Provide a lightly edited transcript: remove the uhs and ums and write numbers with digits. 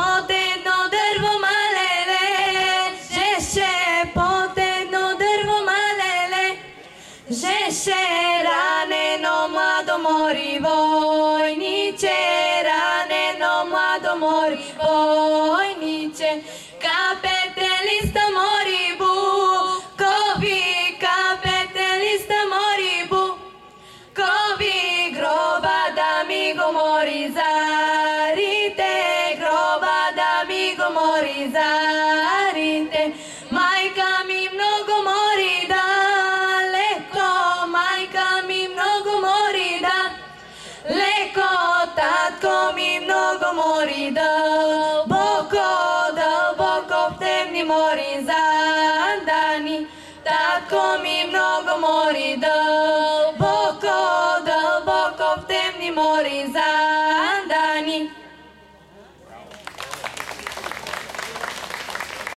под едно дрво малеле, жеше под едно дрво малеле, жеше ранено младо мори војниче, ранено младо мори војниче, капете листа мори бу, кови капете листа мори бу, кови гроба да ми го мори зарите, гроба да ми го мори зарите, мајка ми многу мори далеко, мајка ми многу мори далеко, татко ми многу мори дълбоко, дълбоко в темни мори задани, татко ми многу мори дълбоко, дълбоко в темни мори задани.